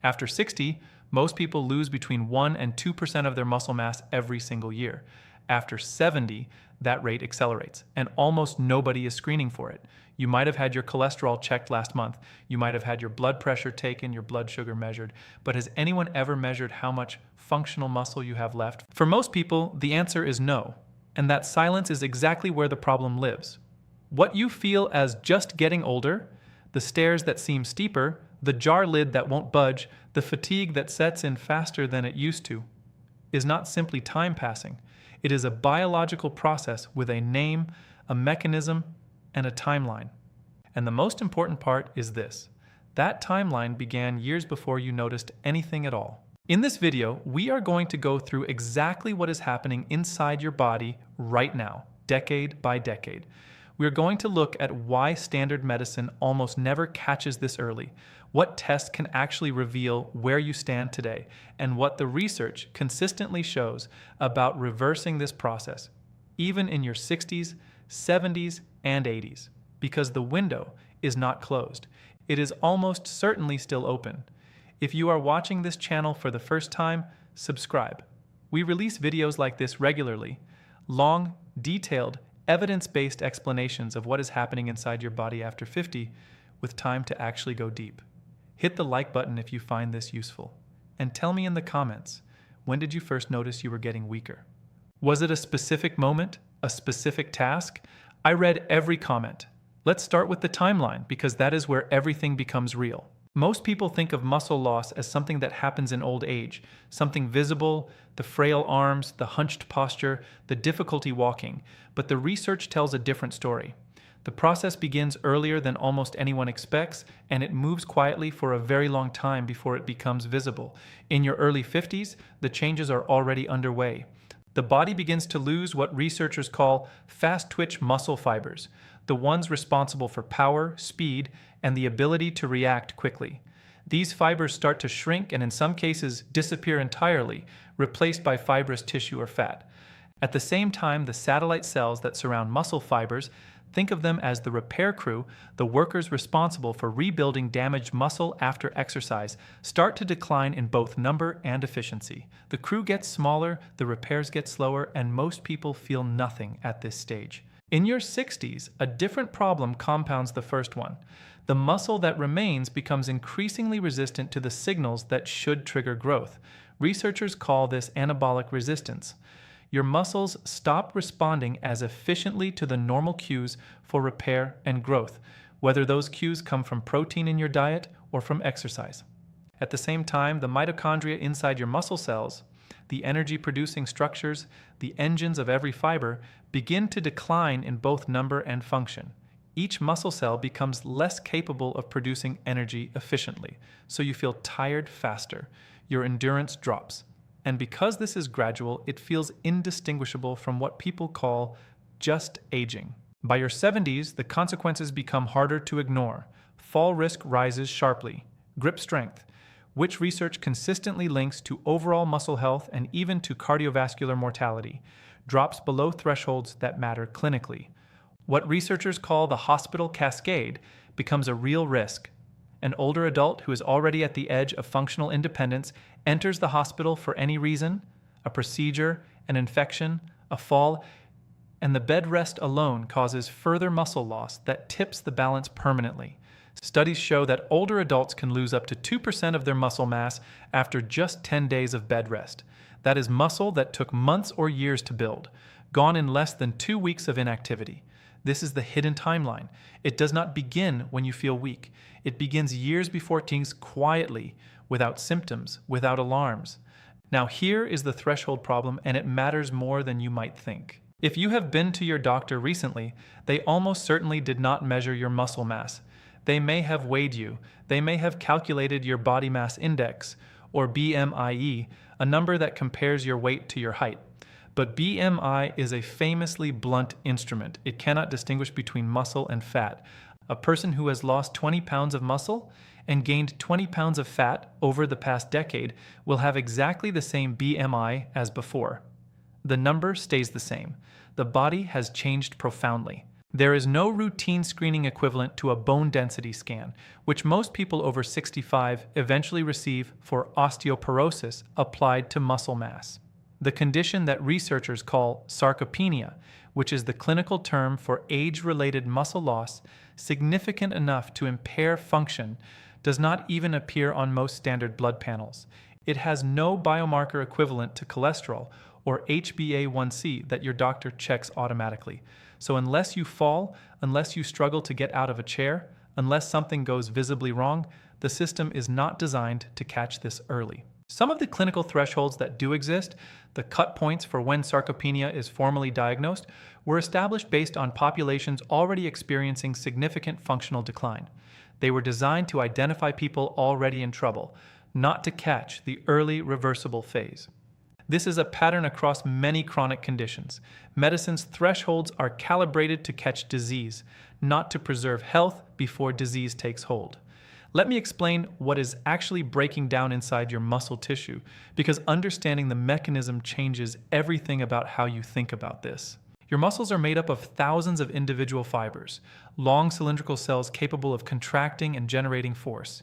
After 60, most people lose between 1 and 2% of their muscle mass every single year. After 70, that rate accelerates, and almost nobody is screening for it. You might have had your cholesterol checked last month, you might have had your blood pressure taken, your blood sugar measured, but has anyone ever measured how much functional muscle you have left? For most people, the answer is no, and that silence is exactly where the problem lives. What you feel as just getting older, the stairs that seem steeper, the jar lid that won't budge, the fatigue that sets in faster than it used to, is not simply time passing. It is a biological process with a name, a mechanism, and a timeline. And the most important part is this: that timeline began years before you noticed anything at all. In this video, we are going to go through exactly what is happening inside your body right now, decade by decade. We are going to look at why standard medicine almost never catches this early, what tests can actually reveal where you stand today, and what the research consistently shows about reversing this process, even in your 60s, 70s, and 80s, because the window is not closed. It is almost certainly still open. If you are watching this channel for the first time, subscribe. We release videos like this regularly, long, detailed, evidence-based explanations of what is happening inside your body after 50, with time to actually go deep. Hit the like button if you find this useful. And tell me in the comments, when did you first notice you were getting weaker? Was it a specific moment? A specific task? I read every comment. Let's start with the timeline, because that is where everything becomes real. Most people think of muscle loss as something that happens in old age, something visible, the frail arms, the hunched posture, the difficulty walking, but the research tells a different story. The process begins earlier than almost anyone expects, and it moves quietly for a very long time before it becomes visible. In your early 50s, the changes are already underway. The body begins to lose what researchers call fast-twitch muscle fibers, the ones responsible for power, speed, and the ability to react quickly. These fibers start to shrink and in some cases disappear entirely, replaced by fibrous tissue or fat. At the same time, the satellite cells that surround muscle fibers, think of them as the repair crew, the workers responsible for rebuilding damaged muscle after exercise, start to decline in both number and efficiency. The crew gets smaller, the repairs get slower, and most people feel nothing at this stage. In your 60s, a different problem compounds the first one. The muscle that remains becomes increasingly resistant to the signals that should trigger growth. Researchers call this anabolic resistance. Your muscles stop responding as efficiently to the normal cues for repair and growth, whether those cues come from protein in your diet or from exercise. At the same time, the mitochondria inside your muscle cells, the energy-producing structures, the engines of every fiber, begin to decline in both number and function. Each muscle cell becomes less capable of producing energy efficiently, so you feel tired faster. Your endurance drops. And because this is gradual, it feels indistinguishable from what people call just aging. By your 70s, the consequences become harder to ignore. Fall risk rises sharply. Grip strength, which research consistently links to overall muscle health and even to cardiovascular mortality, drops below thresholds that matter clinically. What researchers call the hospital cascade becomes a real risk. An older adult who is already at the edge of functional independence enters the hospital for any reason, a procedure, an infection, a fall, and the bed rest alone causes further muscle loss that tips the balance permanently. Studies show that older adults can lose up to 2% of their muscle mass after just 10 days of bed rest. That is muscle that took months or years to build, gone in less than 2 weeks of inactivity. This is the hidden timeline. It does not begin when you feel weak. It begins years before things quietly, without symptoms, without alarms. Now here is the threshold problem, and it matters more than you might think. If you have been to your doctor recently, they almost certainly did not measure your muscle mass. They may have weighed you. They may have calculated your body mass index, or BMIE, a number that compares your weight to your height. But BMI is a famously blunt instrument. It cannot distinguish between muscle and fat. A person who has lost 20 pounds of muscle and gained 20 pounds of fat over the past decade will have exactly the same BMI as before. The number stays the same. The body has changed profoundly. There is no routine screening equivalent to a bone density scan, which most people over 65 eventually receive for osteoporosis applied to muscle mass. The condition that researchers call sarcopenia, which is the clinical term for age-related muscle loss significant enough to impair function, does not even appear on most standard blood panels. It has no biomarker equivalent to cholesterol or HbA1c that your doctor checks automatically. So unless you fall, unless you struggle to get out of a chair, unless something goes visibly wrong, the system is not designed to catch this early. Some of the clinical thresholds that do exist, the cut points for when sarcopenia is formally diagnosed, were established based on populations already experiencing significant functional decline. They were designed to identify people already in trouble, not to catch the early reversible phase. This is a pattern across many chronic conditions. Medicine's thresholds are calibrated to catch disease, not to preserve health before disease takes hold. Let me explain what is actually breaking down inside your muscle tissue, because understanding the mechanism changes everything about how you think about this. Your muscles are made up of thousands of individual fibers, long cylindrical cells capable of contracting and generating force.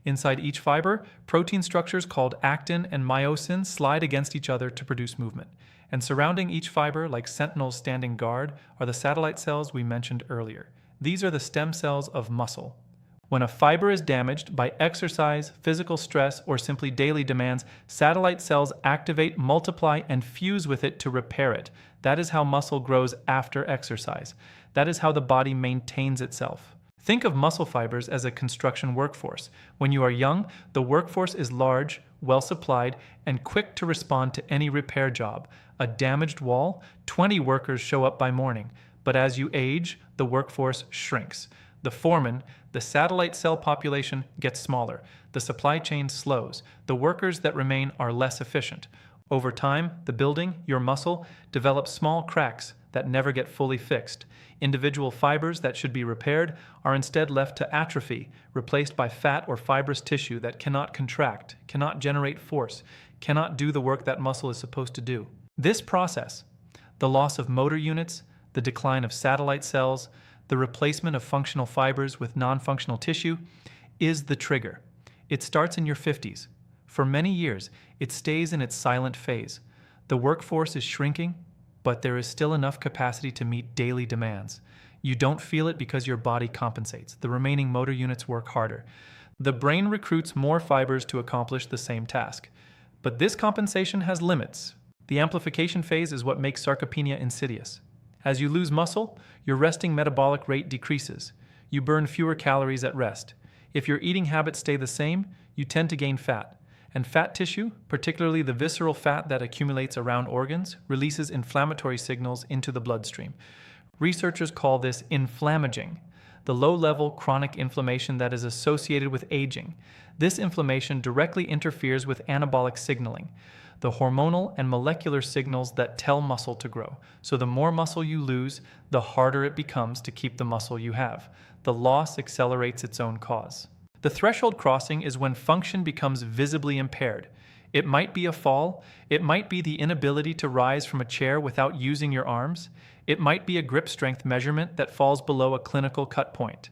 Inside each fiber, protein structures called actin and myosin slide against each other to produce movement. And surrounding each fiber, like sentinels standing guard, are the satellite cells we mentioned earlier. These are the stem cells of muscle. When a fiber is damaged by exercise, physical stress, or simply daily demands, satellite cells activate, multiply, and fuse with it to repair it. That is how muscle grows after exercise. That is how the body maintains itself. Think of muscle fibers as a construction workforce. When you are young, the workforce is large, well-supplied, and quick to respond to any repair job. A damaged wall, 20 workers show up by morning. But as you age, the workforce shrinks. The foreman, the satellite cell population, gets smaller. The supply chain slows. The workers that remain are less efficient. Over time, the building, your muscle, develops small cracks that never get fully fixed. Individual fibers that should be repaired are instead left to atrophy, replaced by fat or fibrous tissue that cannot contract, cannot generate force, cannot do the work that muscle is supposed to do. This process, the loss of motor units, the decline of satellite cells, the replacement of functional fibers with non-functional tissue, is the trigger. It starts in your 50s. For many years, it stays in its silent phase. The workforce is shrinking, but there is still enough capacity to meet daily demands. You don't feel it because your body compensates. The remaining motor units work harder. The brain recruits more fibers to accomplish the same task. But this compensation has limits. The amplification phase is what makes sarcopenia insidious. As you lose muscle, your resting metabolic rate decreases. You burn fewer calories at rest. If your eating habits stay the same, you tend to gain fat. And fat tissue, particularly the visceral fat that accumulates around organs, releases inflammatory signals into the bloodstream. Researchers call this inflammaging, the low-level chronic inflammation that is associated with aging. This inflammation directly interferes with anabolic signaling, the hormonal and molecular signals that tell muscle to grow. So the more muscle you lose, the harder it becomes to keep the muscle you have. The loss accelerates its own cause. The threshold crossing is when function becomes visibly impaired. It might be a fall, it might be the inability to rise from a chair without using your arms, it might be a grip strength measurement that falls below a clinical cut point.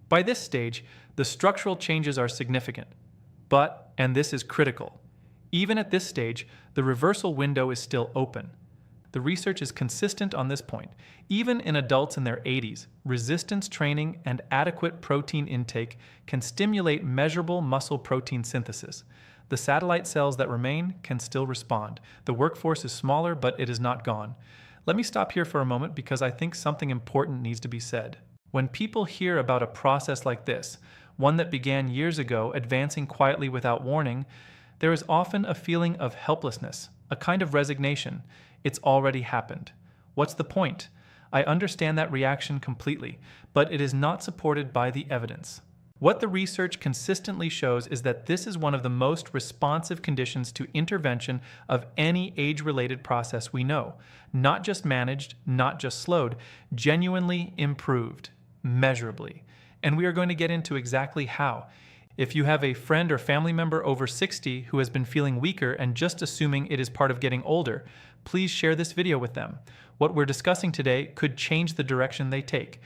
By this stage, the structural changes are significant. But, and this is critical, even at this stage, the reversal window is still open. The research is consistent on this point. Even in adults in their 80s, resistance training and adequate protein intake can stimulate measurable muscle protein synthesis. The satellite cells that remain can still respond. The workforce is smaller, but it is not gone. Let me stop here for a moment because I think something important needs to be said. When people hear about a process like this, one that began years ago, advancing quietly without warning, there is often a feeling of helplessness, a kind of resignation. It's already happened. What's the point? I understand that reaction completely, but it is not supported by the evidence. What the research consistently shows is that this is one of the most responsive conditions to intervention of any age-related process we know. Not just managed, not just slowed, genuinely improved, measurably. And we are going to get into exactly how. If you have a friend or family member over 60 who has been feeling weaker and just assuming it is part of getting older, please share this video with them. What we're discussing today could change the direction they take.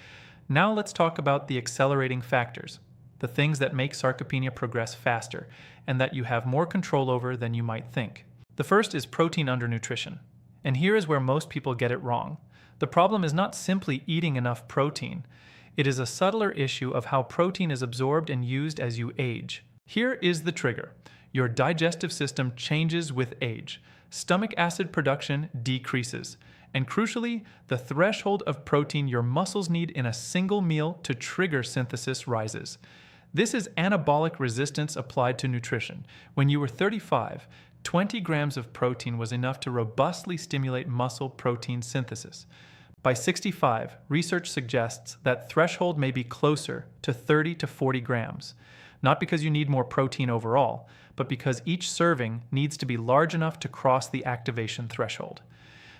Now let's talk about the accelerating factors, the things that make sarcopenia progress faster and that you have more control over than you might think. The first is protein undernutrition. And here is where most people get it wrong. The problem is not simply eating enough protein. It is a subtler issue of how protein is absorbed and used as you age. Here is the trigger. Your digestive system changes with age. Stomach acid production decreases. And crucially, the threshold of protein your muscles need in a single meal to trigger synthesis rises. This is anabolic resistance applied to nutrition. When you were 35, 20 grams of protein was enough to robustly stimulate muscle protein synthesis. By 65, research suggests that threshold may be closer to 30 to 40 grams, not because you need more protein overall, but because each serving needs to be large enough to cross the activation threshold.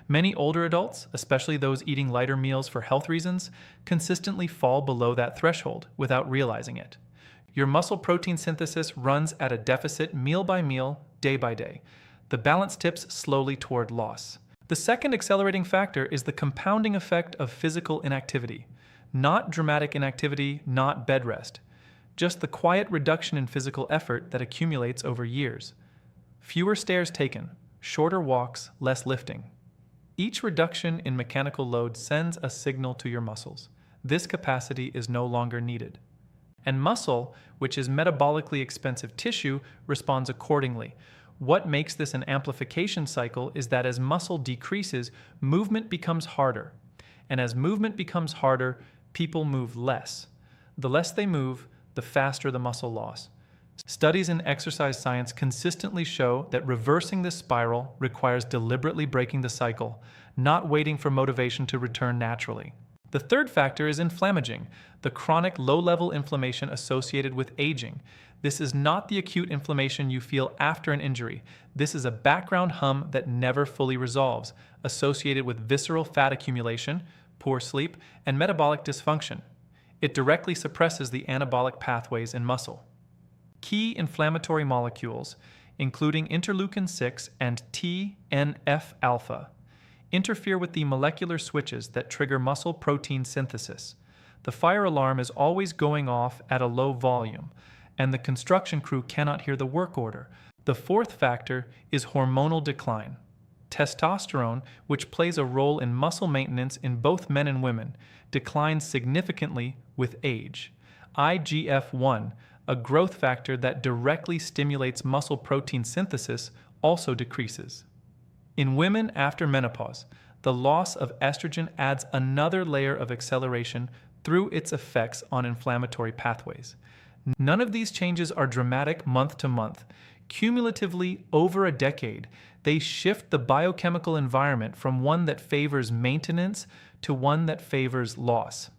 Many older adults, especially those eating lighter meals for health reasons, consistently fall below that threshold without realizing it. Your muscle protein synthesis runs at a deficit meal by meal, day by day. The balance tips slowly toward loss. The second accelerating factor is the compounding effect of physical inactivity. Not dramatic inactivity, not bed rest. Just the quiet reduction in physical effort that accumulates over years. Fewer stairs taken, shorter walks, less lifting. Each reduction in mechanical load sends a signal to your muscles. This capacity is no longer needed. And muscle, which is metabolically expensive tissue, responds accordingly. What makes this an amplification cycle is that as muscle decreases, movement becomes harder. And as movement becomes harder, people move less. The less they move, the faster the muscle loss. Studies in exercise science consistently show that reversing this spiral requires deliberately breaking the cycle, not waiting for motivation to return naturally. The third factor is inflammaging, the chronic low-level inflammation associated with aging. This is not the acute inflammation you feel after an injury. This is a background hum that never fully resolves, associated with visceral fat accumulation, poor sleep, and metabolic dysfunction. It directly suppresses the anabolic pathways in muscle. Key inflammatory molecules, including interleukin-6 and TNF-alpha, interfere with the molecular switches that trigger muscle protein synthesis. The fire alarm is always going off at a low volume, and the construction crew cannot hear the work order. The fourth factor is hormonal decline. Testosterone, which plays a role in muscle maintenance in both men and women, declines significantly with age. IGF-1, a growth factor that directly stimulates muscle protein synthesis, also decreases. In women after menopause, the loss of estrogen adds another layer of acceleration through its effects on inflammatory pathways. None of these changes are dramatic month to month. Cumulatively, over a decade, they shift the biochemical environment from one that favors maintenance to one that favors loss.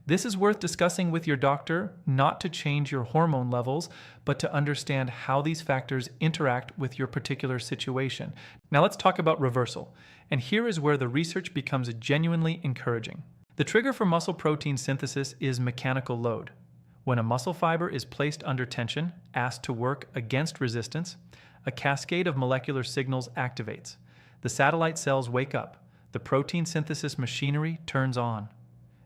This is worth discussing with your doctor, not to change your hormone levels, but to understand how these factors interact with your particular situation. Now let's talk about reversal. And here is where the research becomes genuinely encouraging. The trigger for muscle protein synthesis is mechanical load. When a muscle fiber is placed under tension, asked to work against resistance, a cascade of molecular signals activates. The satellite cells wake up. The protein synthesis machinery turns on.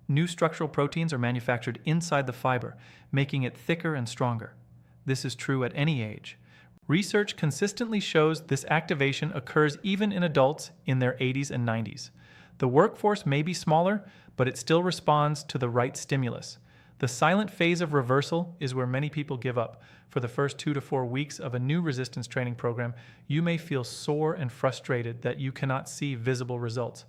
New structural proteins are manufactured inside the fiber, making it thicker and stronger. This is true at any age. Research consistently shows this activation occurs even in adults in their 80s and 90s. The workforce may be smaller, but it still responds to the right stimulus. The silent phase of reversal is where many people give up. For the first 2 to 4 weeks of a new resistance training program, you may feel sore and frustrated that you cannot see visible results.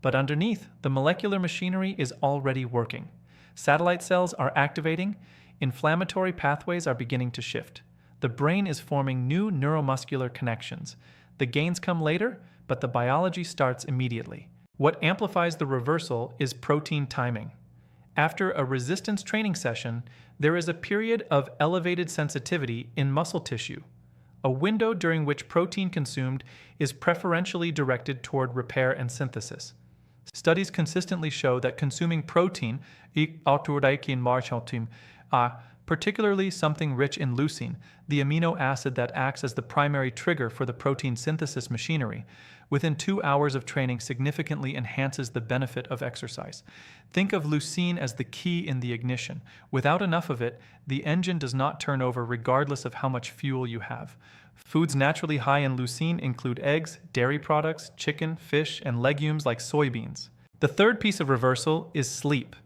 But underneath, the molecular machinery is already working. Satellite cells are activating, inflammatory pathways are beginning to shift. The brain is forming new neuromuscular connections. The gains come later, but the biology starts immediately. What amplifies the reversal is protein timing. After a resistance training session, there is a period of elevated sensitivity in muscle tissue, a window during which protein consumed is preferentially directed toward repair and synthesis. Studies consistently show that consuming protein, particularly something rich in leucine, the amino acid that acts as the primary trigger for the protein synthesis machinery, within 2 hours of training significantly enhances the benefit of exercise. Think of leucine as the key in the ignition. Without enough of it, the engine does not turn over regardless of how much fuel you have. Foods naturally high in leucine include eggs, dairy products, chicken, fish, and legumes like soybeans. The third piece of reversal is sleep.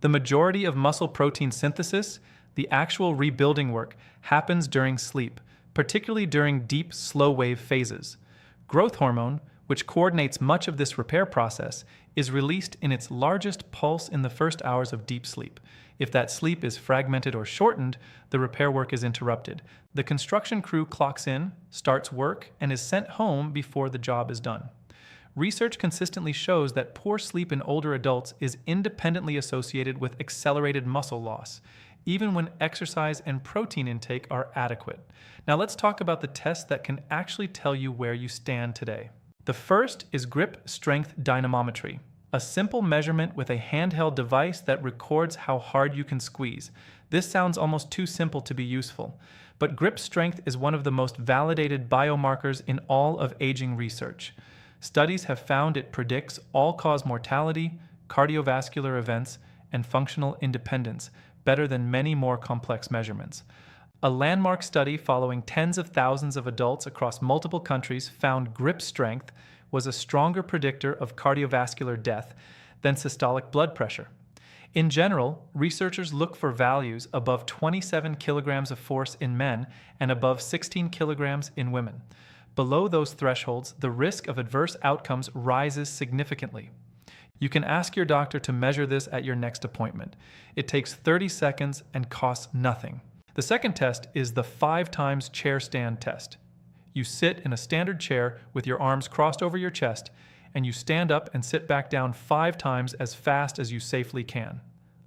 The majority of muscle protein synthesis, the actual rebuilding work, happens during sleep, particularly during deep, slow-wave phases. Growth hormone, which coordinates much of this repair process, is released in its largest pulse in the first hours of deep sleep. If that sleep is fragmented or shortened, the repair work is interrupted. The construction crew clocks in, starts work, and is sent home before the job is done. Research consistently shows that poor sleep in older adults is independently associated with accelerated muscle loss, even when exercise and protein intake are adequate. Now let's talk about the tests that can actually tell you where you stand today. The first is grip strength dynamometry, a simple measurement with a handheld device that records how hard you can squeeze. This sounds almost too simple to be useful, but grip strength is one of the most validated biomarkers in all of aging research. Studies have found it predicts all-cause mortality, cardiovascular events, and functional independence better than many more complex measurements. A landmark study following tens of thousands of adults across multiple countries found grip strength was a stronger predictor of cardiovascular death than systolic blood pressure. In general, researchers look for values above 27 kilograms of force in men and above 16 kilograms in women. Below those thresholds, the risk of adverse outcomes rises significantly. You can ask your doctor to measure this at your next appointment. It takes 30 seconds and costs nothing. The second test is the 5 times chair stand test. You sit in a standard chair with your arms crossed over your chest, and you stand up and sit back down 5 times as fast as you safely can.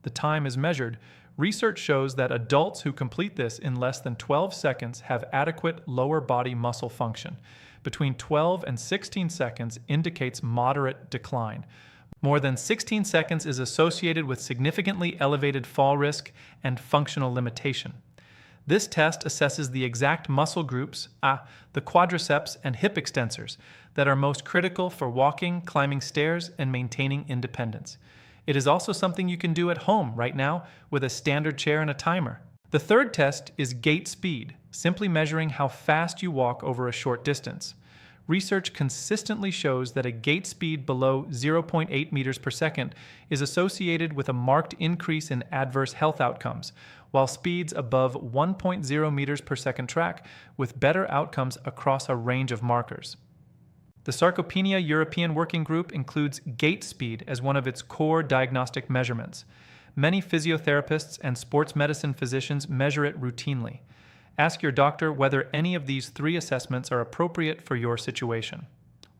The time is measured. Research shows that adults who complete this in less than 12 seconds have adequate lower body muscle function. Between 12 and 16 seconds indicates moderate decline. More than 16 seconds is associated with significantly elevated fall risk and functional limitation. This test assesses the exact muscle groups, the quadriceps and hip extensors, that are most critical for walking, climbing stairs, and maintaining independence. It is also something you can do at home right now with a standard chair and a timer. The third test is gait speed, simply measuring how fast you walk over a short distance. Research consistently shows that a gait speed below 0.8 meters per second is associated with a marked increase in adverse health outcomes, while speeds above 1.0 meters per second track with better outcomes across a range of markers. The Sarcopenia European Working Group includes gait speed as one of its core diagnostic measurements. Many physiotherapists and sports medicine physicians measure it routinely. Ask your doctor whether any of these 3 assessments are appropriate for your situation.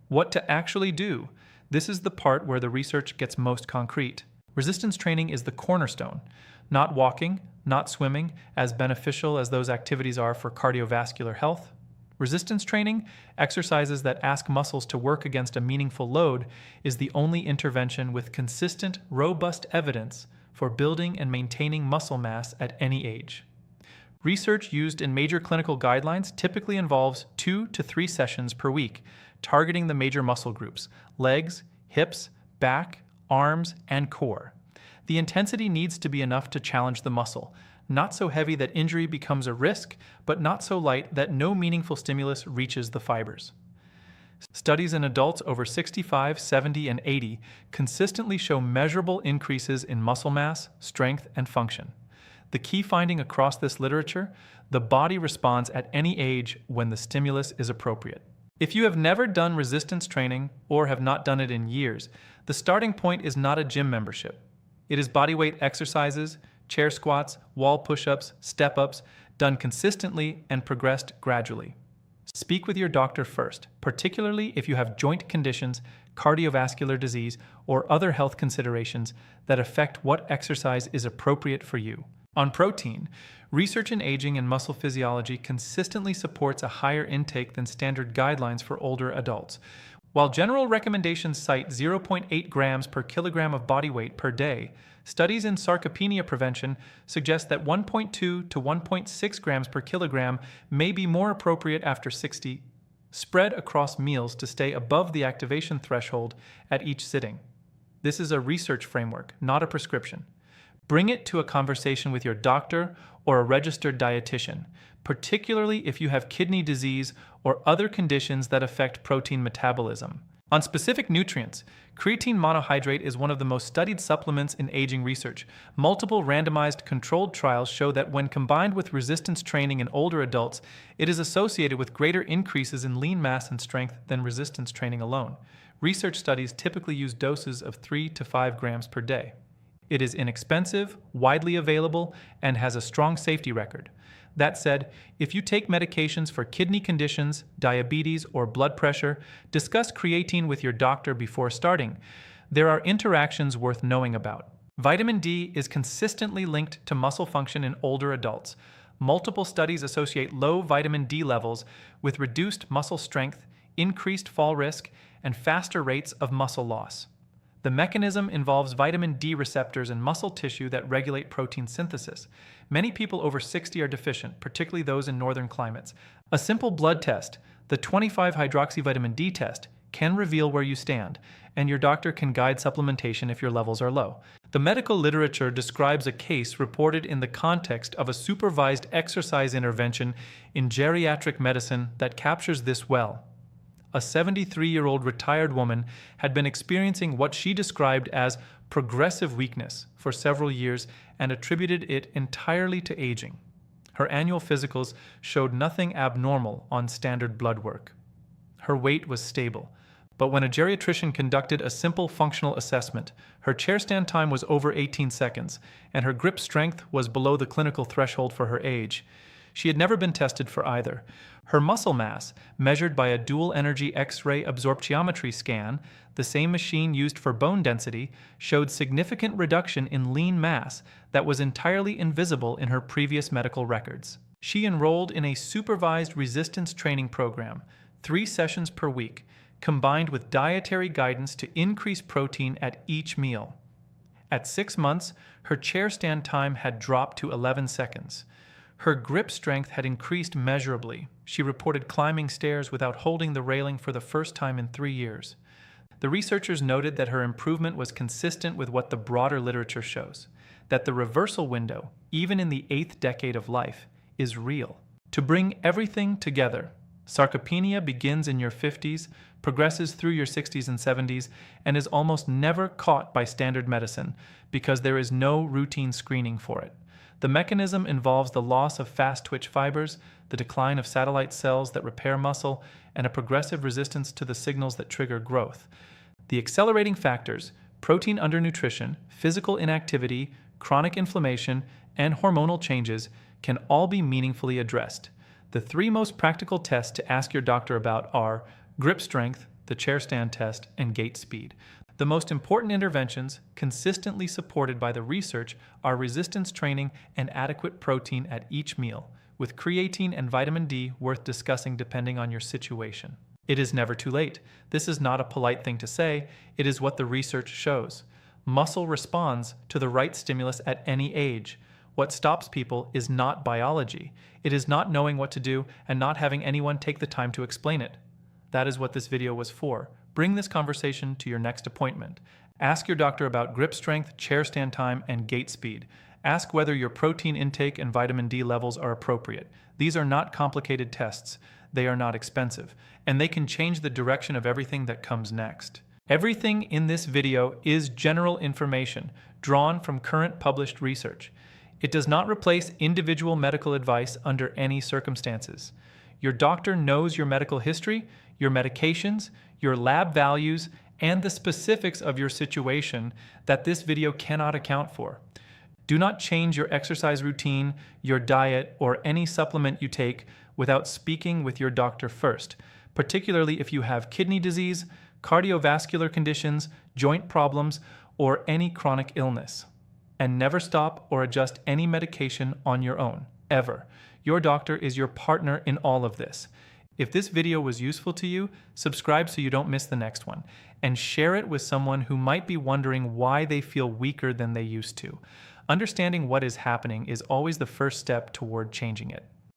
What to actually do? This is the part where the research gets most concrete. Resistance training is the cornerstone. Not walking, not swimming, as beneficial as those activities are for cardiovascular health. Resistance training, exercises that ask muscles to work against a meaningful load, is the only intervention with consistent, robust evidence for building and maintaining muscle mass at any age. Research used in major clinical guidelines typically involves 2 to 3 sessions per week, targeting the major muscle groups: legs, hips, back, arms, and core. The intensity needs to be enough to challenge the muscle, not so heavy that injury becomes a risk, but not so light that no meaningful stimulus reaches the fibers. Studies in adults over 65, 70, and 80 consistently show measurable increases in muscle mass, strength, and function. The key finding across this literature: the body responds at any age when the stimulus is appropriate. If you have never done resistance training or have not done it in years, the starting point is not a gym membership. It is bodyweight exercises, chair squats, wall push-ups, step-ups, done consistently and progressed gradually. Speak with your doctor first, particularly if you have joint conditions, cardiovascular disease, or other health considerations that affect what exercise is appropriate for you. On protein, research in aging and muscle physiology consistently supports a higher intake than standard guidelines for older adults. While general recommendations cite 0.8 grams per kilogram of body weight per day, Studies in sarcopenia prevention suggest that 1.2 to 1.6 grams per kilogram may be more appropriate after 60, spread across meals to stay above the activation threshold at each sitting. This is a research framework, not a prescription. Bring it to a conversation with your doctor or a registered dietitian, particularly if you have kidney disease or other conditions that affect protein metabolism. On specific nutrients, creatine monohydrate is one of the most studied supplements in aging research. Multiple randomized controlled trials show that when combined with resistance training in older adults, it is associated with greater increases in lean mass and strength than resistance training alone. Research studies typically use doses of 3 to 5 grams per day. It is inexpensive, widely available, and has a strong safety record. That said, if you take medications for kidney conditions, diabetes, or blood pressure, discuss creatine with your doctor before starting. There are interactions worth knowing about. Vitamin D is consistently linked to muscle function in older adults. Multiple studies associate low vitamin D levels with reduced muscle strength, increased fall risk, and faster rates of muscle loss. The mechanism involves vitamin D receptors in muscle tissue that regulate protein synthesis. Many people over 60 are deficient, particularly those in northern climates. A simple blood test, the 25-hydroxyvitamin D test, can reveal where you stand, and your doctor can guide supplementation if your levels are low. The medical literature describes a case reported in the context of a supervised exercise intervention in geriatric medicine that captures this well. A 73-year-old retired woman had been experiencing what she described as progressive weakness for several years and attributed it entirely to aging. Her annual physicals showed nothing abnormal on standard blood work. Her weight was stable, but when a geriatrician conducted a simple functional assessment, her chair stand time was over 18 seconds, and her grip strength was below the clinical threshold for her age. She had never been tested for either. Her muscle mass, measured by a dual-energy X-ray absorptiometry scan, the same machine used for bone density, showed significant reduction in lean mass that was entirely invisible in her previous medical records. She enrolled in a supervised resistance training program, 3 sessions per week, combined with dietary guidance to increase protein at each meal. At 6 months, her chair stand time had dropped to 11 seconds. Her grip strength had increased measurably. She reported climbing stairs without holding the railing for the first time in 3 years. The researchers noted that her improvement was consistent with what the broader literature shows, that the reversal window, even in the 8th decade of life, is real. To bring everything together, sarcopenia begins in your 50s, progresses through your 60s and 70s, and is almost never caught by standard medicine because there is no routine screening for it. The mechanism involves the loss of fast-twitch fibers, the decline of satellite cells that repair muscle, and a progressive resistance to the signals that trigger growth. The accelerating factors, protein undernutrition, physical inactivity, chronic inflammation, and hormonal changes, can all be meaningfully addressed. The 3 most practical tests to ask your doctor about are grip strength, the chair stand test, and gait speed. The most important interventions, consistently supported by the research, are resistance training and adequate protein at each meal, with creatine and vitamin D worth discussing depending on your situation. It is never too late. This is not a polite thing to say, it is what the research shows. Muscle responds to the right stimulus at any age. What stops people is not biology. It is not knowing what to do and not having anyone take the time to explain it. That is what this video was for. Bring this conversation to your next appointment. Ask your doctor about grip strength, chair stand time, and gait speed. Ask whether your protein intake and vitamin D levels are appropriate. These are not complicated tests. They are not expensive, and they can change the direction of everything that comes next. Everything in this video is general information drawn from current published research. It does not replace individual medical advice under any circumstances. Your doctor knows your medical history, your medications, your lab values, and the specifics of your situation that this video cannot account for. Do not change your exercise routine, your diet, or any supplement you take without speaking with your doctor first, particularly if you have kidney disease, cardiovascular conditions, joint problems, or any chronic illness. And never stop or adjust any medication on your own, ever. Your doctor is your partner in all of this. If this video was useful to you, subscribe so you don't miss the next one, and share it with someone who might be wondering why they feel weaker than they used to. Understanding what is happening is always the first step toward changing it.